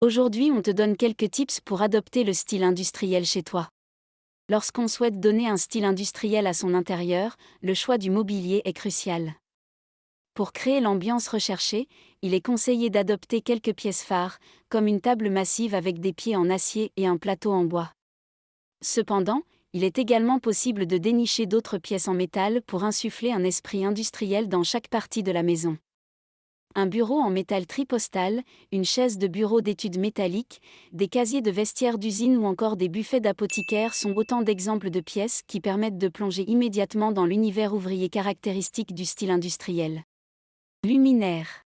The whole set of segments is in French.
Aujourd'hui, on te donne quelques tips pour adopter le style industriel chez toi. Lorsqu'on souhaite donner un style industriel à son intérieur, le choix du mobilier est crucial. Pour créer l'ambiance recherchée, il est conseillé d'adopter quelques pièces phares, comme une table massive avec des pieds en acier et un plateau en bois. Cependant, il est également possible de dénicher d'autres pièces en métal pour insuffler un esprit industriel dans chaque partie de la maison. Un bureau en métal tripostal, une chaise de bureau d'études métalliques, des casiers de vestiaire d'usine ou encore des buffets d'apothicaire sont autant d'exemples de pièces qui permettent de plonger immédiatement dans l'univers ouvrier caractéristique du style industriel. Luminaire.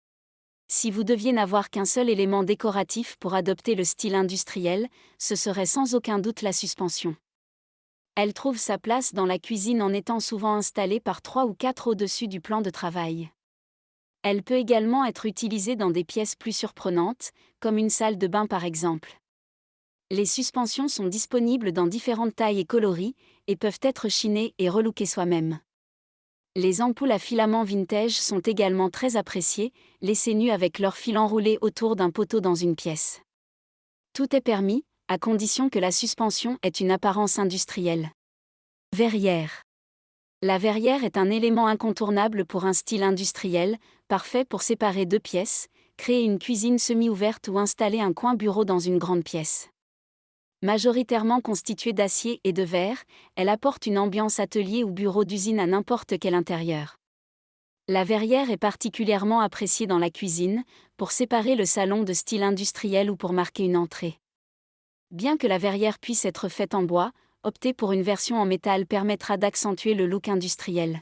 Si vous deviez n'avoir qu'un seul élément décoratif pour adopter le style industriel, ce serait sans aucun doute la suspension. Elle trouve sa place dans la cuisine en étant souvent installée par 3 ou 4 au-dessus du plan de travail. Elle peut également être utilisée dans des pièces plus surprenantes, comme une salle de bain par exemple. Les suspensions sont disponibles dans différentes tailles et coloris, et peuvent être chinées et relookées soi-même. Les ampoules à filaments vintage sont également très appréciées, laissées nues avec leur fil enroulé autour d'un poteau dans une pièce. Tout est permis, à condition que la suspension ait une apparence industrielle. Verrière. La verrière est un élément incontournable pour un style industriel, parfait pour séparer deux pièces, créer une cuisine semi-ouverte ou installer un coin bureau dans une grande pièce. Majoritairement constituée d'acier et de verre, elle apporte une ambiance atelier ou bureau d'usine à n'importe quel intérieur. La verrière est particulièrement appréciée dans la cuisine, pour séparer le salon de style industriel ou pour marquer une entrée. Bien que la verrière puisse être faite en bois, opter pour une version en métal permettra d'accentuer le look industriel.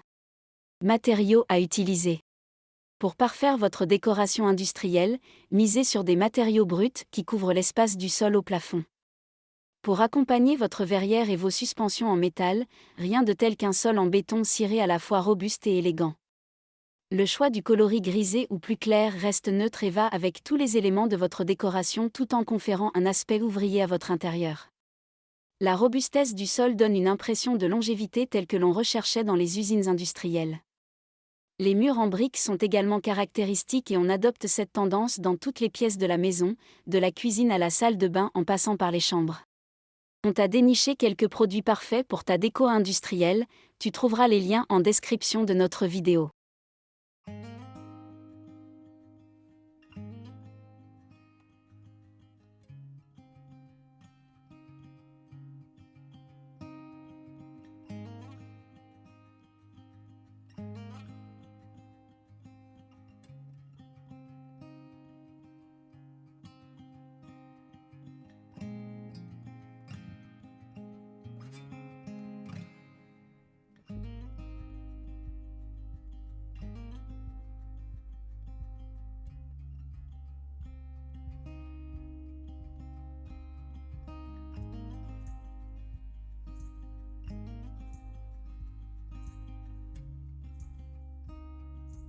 Matériaux à utiliser. Pour parfaire votre décoration industrielle, misez sur des matériaux bruts qui couvrent l'espace du sol au plafond. Pour accompagner votre verrière et vos suspensions en métal, rien de tel qu'un sol en béton ciré à la fois robuste et élégant. Le choix du coloris grisé ou plus clair reste neutre et va avec tous les éléments de votre décoration tout en conférant un aspect ouvrier à votre intérieur. La robustesse du sol donne une impression de longévité telle que l'on recherchait dans les usines industrielles. Les murs en briques sont également caractéristiques et on adopte cette tendance dans toutes les pièces de la maison, de la cuisine à la salle de bain en passant par les chambres. On t'a déniché quelques produits parfaits pour ta déco industrielle, tu trouveras les liens en description de notre vidéo.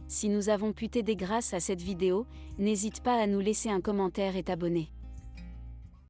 Si nous avons pu t'aider grâce à cette vidéo, n'hésite pas à nous laisser un commentaire et t'abonner.